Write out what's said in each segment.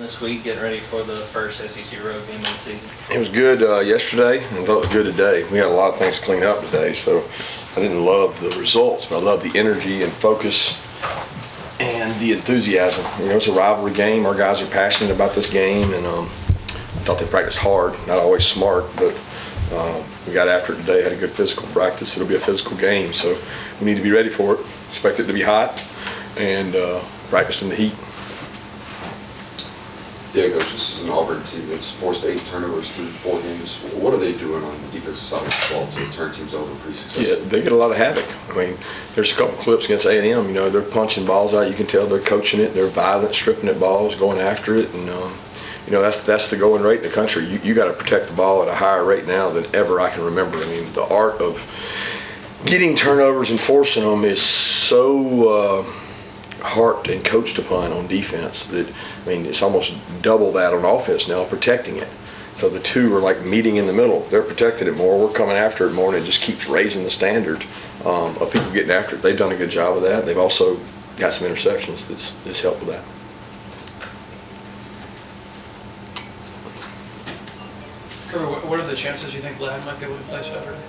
this week, getting ready for the first SEC road game of the season? It was good yesterday, and it was good today. We had a lot of things to clean up today, so I didn't love the results, but I love the energy and focus and the enthusiasm. You know, it's a rivalry game. Our guys are passionate about this game, and I thought they practiced hard, not always smart, but we got after it today, had a good physical practice. It'll be a physical game, so we need to be ready for it. Expect it to be hot, and practice in the heat. Yeah, Coach, this is an Auburn team. It's forced 8 turnovers through 4 games. What are they doing on the defensive side of the ball to turn teams over pretty successfully? Yeah, they get a lot of havoc. I mean, there's a couple clips against A&M. You know, they're punching balls out. You can tell they're coaching it. They're violent, stripping at balls, going after it, and you know, that's the going rate in the country. You got to protect the ball at a higher rate now than ever I can remember. I mean, the art of getting turnovers and forcing them is so harped and coached upon on defense that, I mean, it's almost double that on offense now, protecting it. So the two are like meeting in the middle. They're protecting it more. We're coming after it more, and it just keeps raising the standard of people getting after it. They've done a good job of that. They've also got some interceptions that's helped with that. Kirby, what are the chances you think Ladd might be able to play Saturday?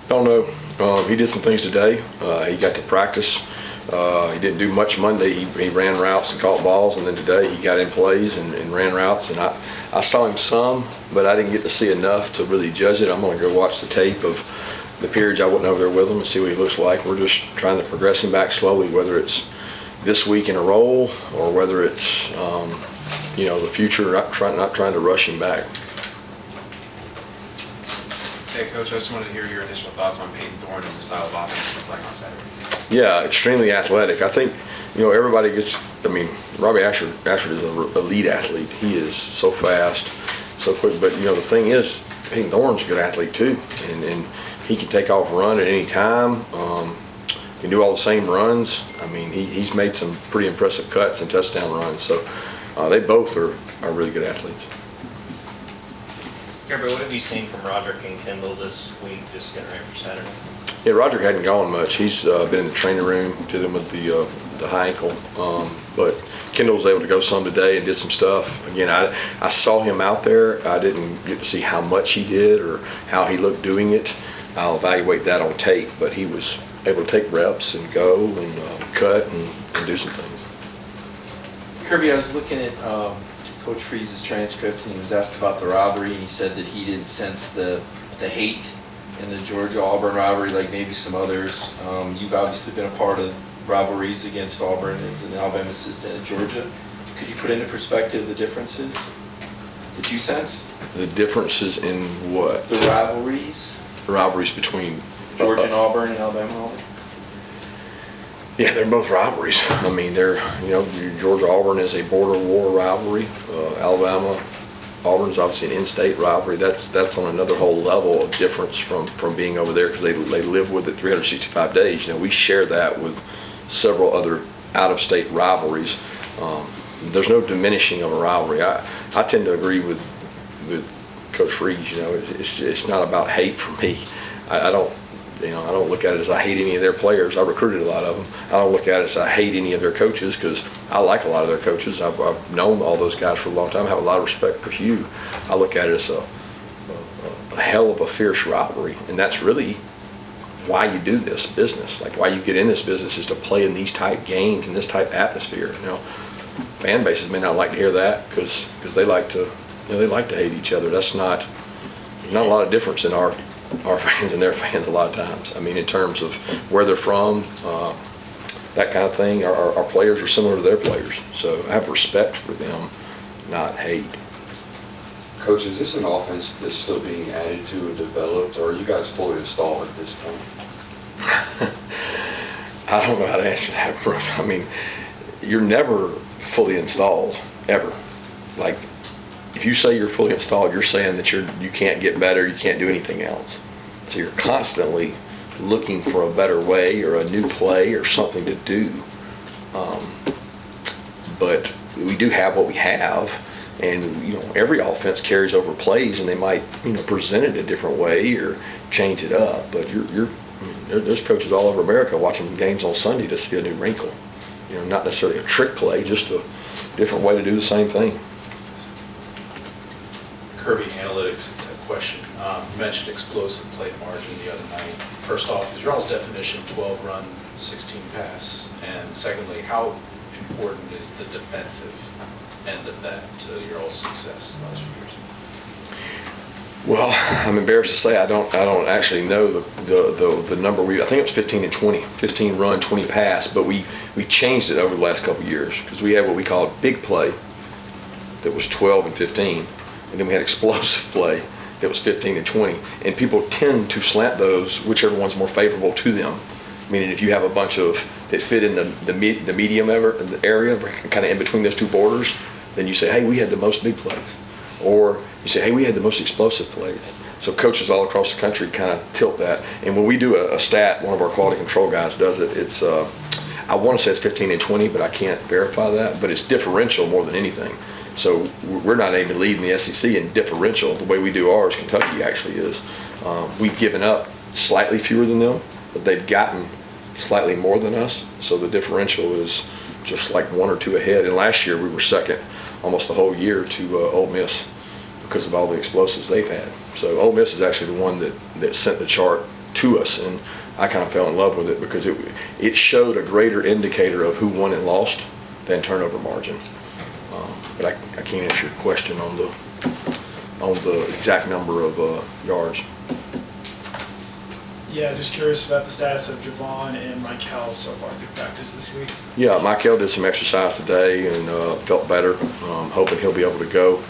Don't know. He did some things today. He got to practice. He didn't do much Monday. He ran routes and caught balls, and then today he got in plays and ran routes. And I saw him some, but I didn't get to see enough to really judge it. I'm going to go watch the tape of the periods I wasn't over there with him and see what he looks like. We're just trying to progress him back slowly, whether it's this week in a role or whether it's you know, the future. Not trying to rush him back. Hey, Coach, I just wanted to hear your initial thoughts on Peyton Thorne and the style of offense you're playing on Saturday. Yeah, extremely athletic. I think, you know, everybody gets, I mean, Robbie Ashford is an elite athlete. He is so fast, so quick. But, you know, the thing is, Peyton Thorne's a good athlete too. And he can take off and run at any time. He can do all the same runs. I mean, he's made some pretty impressive cuts and touchdown runs. So they both are really good athletes. Kirby, what have you seen from Roderick and Kendall this week, just getting ready for Saturday? Yeah, Roderick hadn't gone much. He's been in the training room to them with the high ankle. But Kendall was able to go some today and did some stuff. Again, I saw him out there. I didn't get to see how much he did or how he looked doing it. I'll evaluate that on tape. But he was able to take reps and go and cut and do some things. Kirby, I was looking at Coach Freeze's transcript, and he was asked about the rivalry, and he said that he didn't sense the hate in the Georgia-Auburn rivalry like maybe some others. You've obviously been a part of rivalries against Auburn as an Alabama assistant at Georgia. Could you put into perspective the differences that you sense? The differences in what? The rivalries. The rivalries between Georgia and Auburn and Alabama and Auburn. Yeah, they're both rivalries. I mean, they're, you know, Georgia-Auburn is a border war rivalry. Alabama-Auburn's obviously an in-state rivalry. That's on another whole level of difference from being over there because they live with it 365 days. You know, we share that with several other out-of-state rivalries. There's no diminishing of a rivalry. I tend to agree with Coach Freeze. You know, it's not about hate for me. I don't look at it as I hate any of their players. I recruited a lot of them. I don't look at it as I hate any of their coaches because I like a lot of their coaches. I've known all those guys for a long time. I have a lot of respect for Hugh. I look at it as a hell of a fierce rivalry, and that's really why you do this business. Like why you get in this business is to play in these type games in this type atmosphere. You know, fan bases may not like to hear that because they like to hate each other. There's not a lot of difference in our fans and their fans a lot of times. I mean, in terms of where they're from, that kind of thing. Our players are similar to their players. So I have respect for them, not hate. Coach, is this an offense that's still being added to and developed, or are you guys fully installed at this point? I don't know how to answer that, Brooks. I mean, you're never fully installed, ever. Like, if you say you're fully installed, you're saying that you can't get better, you can't do anything else. So you're constantly looking for a better way or a new play or something to do. But we do have what we have, and you know every offense carries over plays, and they might present it a different way or change it up. But there's coaches all over America watching games on Sunday to see a new wrinkle. Not necessarily a trick play, just a different way to do the same thing. Kirby analytics question. You mentioned explosive play margin the other night. First off, is your all's definition 12 run, 16 pass? And secondly, how important is the defensive end of that to your all's success the last few years? Well, I'm embarrassed to say I don't actually know the number. I think it was 15 and 20, 15 run, 20 pass, but we changed it over the last couple of years because we had what we called big play that was 12 and 15, and then we had explosive play that was 15 and 20, and people tend to slant those whichever one's more favorable to them. Meaning if you have a bunch of that fit in the medium area, kind of in between those two borders, then you say, hey, we had the most big plays. Or you say, hey, we had the most explosive plays. So coaches all across the country kind of tilt that. And when we do a stat, one of our quality control guys does it, it's, I want to say it's 15 and 20, but I can't verify that. But it's differential more than anything. So we're not even leading the SEC in differential. The way we do ours, Kentucky actually is. We've given up slightly fewer than them, but they've gotten slightly more than us. So the differential is just like 1 or 2 ahead. And last year we were second almost the whole year to Ole Miss because of all the explosives they've had. So Ole Miss is actually the one that sent the chart to us, and I kind of fell in love with it because it showed a greater indicator of who won and lost than turnover margin. But I can't answer your question on the exact number of yards. Yeah, just curious about the status of Javon and Michael so far through practice this week. Yeah, Michael did some exercise today and felt better. Hoping he'll be able to go.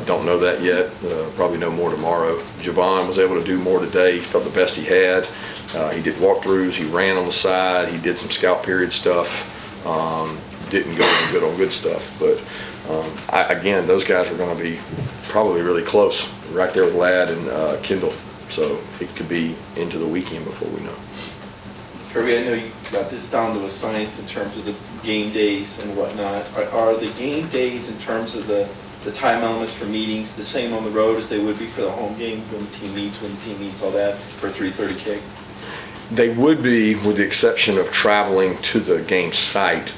Don't know that yet. Probably know more tomorrow. Javon was able to do more today. He felt the best he had. He did walkthroughs. He ran on the side. He did some scout period stuff. Didn't go on good stuff. But again, those guys are going to be probably really close, right there with Ladd and Kendall. So it could be into the weekend before we know. Kirby, I know you got this down to a science in terms of the game days and whatnot. Are the game days in terms of the time elements for meetings the same on the road as they would be for the home game when the team meets, all that for 3:30 kick? They would be, with the exception of traveling to the game site.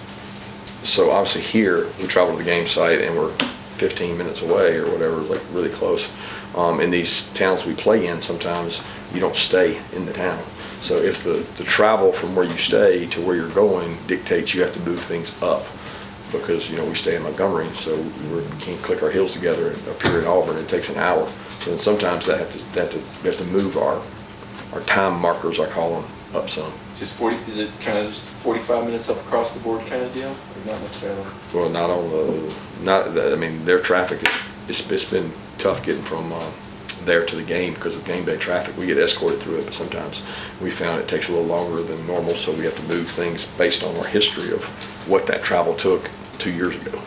So obviously here, we travel to the game site and we're 15 minutes away or whatever, like really close. In these towns we play in, sometimes you don't stay in the town. So if the travel from where you stay to where you're going dictates you have to move things up, because we stay in Montgomery, so we can't click our heels together and appear in Auburn. It takes an hour. So then sometimes we have to move our time markers, I call them, up some. Just 40? Is it kind of just 45 minutes up across the board kind of deal, or not necessarily? Well, I mean, their traffic it's been tough getting from there to the game because of game day traffic. We get escorted through it, but sometimes we found it takes a little longer than normal, so we have to move things based on our history of what that travel took 2 years ago.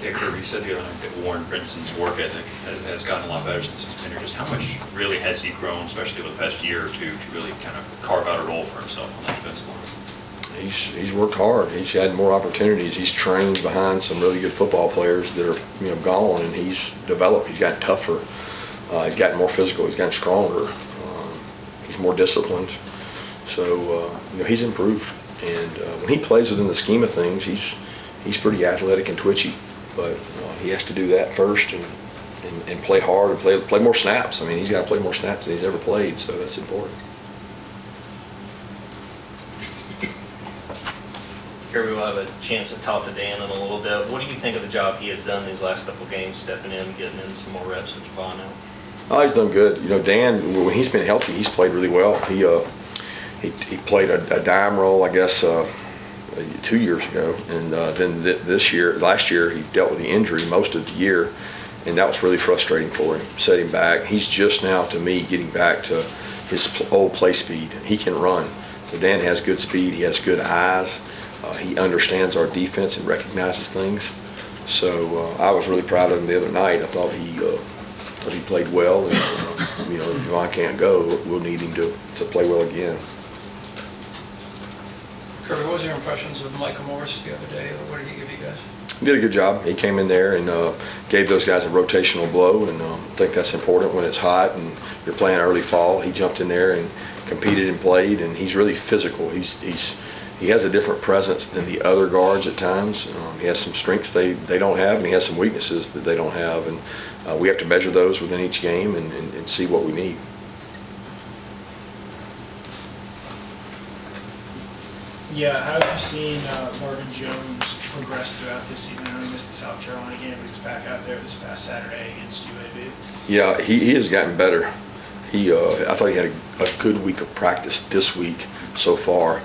Yeah, Kirby, you said the other night that Warren Brinson's work ethic has gotten a lot better since he's been here. Just how much really has he grown, especially over the past year or two, to really kind of carve out a role for himself on that defensive line? He's worked hard. He's had more opportunities. He's trained behind some really good football players that are gone, and he's developed. He's gotten tougher. He's gotten more physical. He's gotten stronger. He's more disciplined. So he's improved. And when he plays within the scheme of things, he's pretty athletic and twitchy. But he has to do that first and play hard and play more snaps. I mean, he's got to play more snaps than he's ever played, so that's important. Kirby, we'll have a chance to talk to Dan in a little bit. What do you think of the job he has done these last couple of games, stepping in, getting in some more reps with Javon now? Oh, he's done good. Dan, when he's been healthy, he's played really well. He played a dime role, I guess, 2 years ago, and then last year, he dealt with the injury most of the year, and that was really frustrating for him, set him back. He's just now, to me, getting back to his old play speed. He can run. So Dan has good speed. He has good eyes. He understands our defense and recognizes things. So I was really proud of him the other night. I thought he played well. And, if Javon can't go, we'll need him to play well again. Kirby, what was your impressions of Michael Morris the other day? What did he give you guys? He did a good job. He came in there and gave those guys a rotational blow, and I think that's important when it's hot and you're playing early fall. He jumped in there and competed and played, and he's really physical. he has a different presence than the other guards at times. He has some strengths they don't have, and he has some weaknesses that they don't have, and we have to measure those within each game and see what we need. Yeah, how have you seen Marvin Jones progress throughout this season? I know he missed the South Carolina game, but he was back out there this past Saturday against UAB. Yeah, he has gotten better. I thought he had a good week of practice this week so far.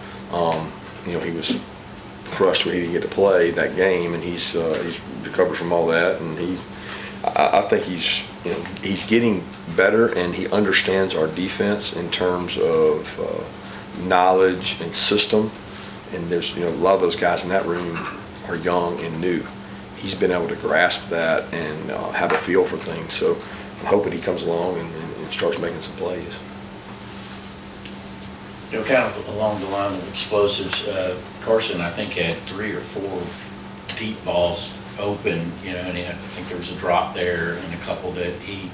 He was crushed when he didn't get to play that game, and he's recovered from all that. And I think he's getting better, and he understands our defense in terms of knowledge and system. And there's a lot of those guys in that room are young and new. He's been able to grasp that and have a feel for things. So I'm hoping he comes along and starts making some plays. Kind of along the line of explosives, Carson, I think, had 3 or 4 deep balls open, and I think there was a drop there and a couple that he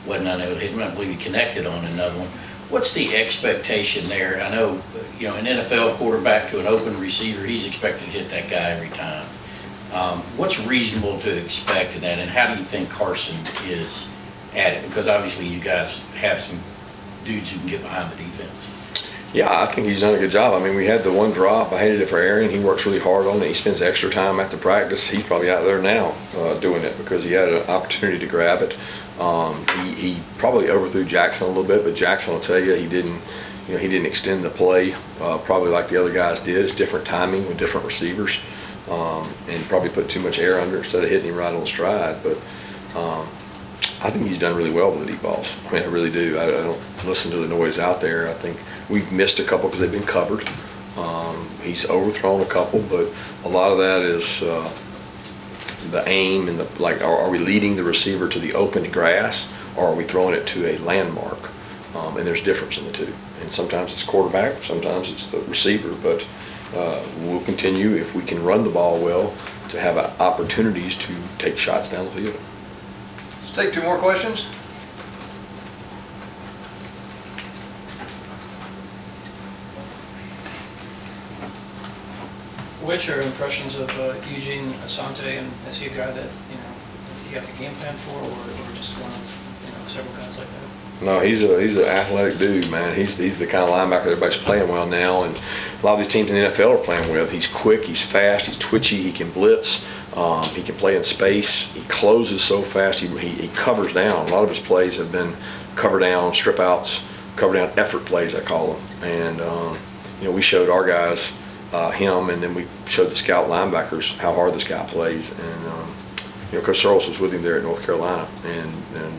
wasn't unable to hit. I believe he connected on another one. What's the expectation there? I know, an NFL quarterback to an open receiver, he's expected to hit that guy every time. What's reasonable to expect in that, and how do you think Carson is at it? Because obviously you guys have some dudes who can get behind the defense. Yeah, I think he's done a good job. I mean, we had the one drop. I hated it for Aaron. He works really hard on it. He spends extra time after practice. He's probably out there now doing it because he had an opportunity to grab it. He probably overthrew Jackson a little bit, but Jackson will tell you he didn't extend the play probably like the other guys did. It's different timing with different receivers, and probably put too much air under it instead of hitting him right on stride. But I think he's done really well with the deep balls. I mean, I really do. I don't listen to the noise out there. I think we've missed a couple because they've been covered. He's overthrown a couple, but a lot of that is the aim and are we leading the receiver to the open grass, or are we throwing it to a landmark? And there's difference in the two. And sometimes it's quarterback, sometimes it's the receiver, but we'll continue, if we can run the ball well, to have opportunities to take shots down the field. Let's take 2 more questions. Which are impressions of Eugene Asante, and is he a guy that you got the game plan for, or just one of several guys like that? No, he's an athletic dude, man. He's the kind of linebacker everybody's playing well now, and a lot of these teams in the NFL are playing with. He's quick, he's fast, he's twitchy, he can blitz, he can play in space, he closes so fast, he covers down. A lot of his plays have been cover down, strip outs, cover down effort plays, I call them. And we showed our guys him, and then we showed the scout linebackers how hard this guy plays. And Coach Searles was with him there at North Carolina, and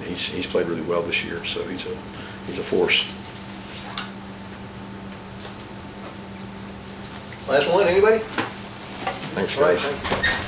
he's played really well this year. So he's a force. Last one, anybody? Thanks, All right, guys. thank you.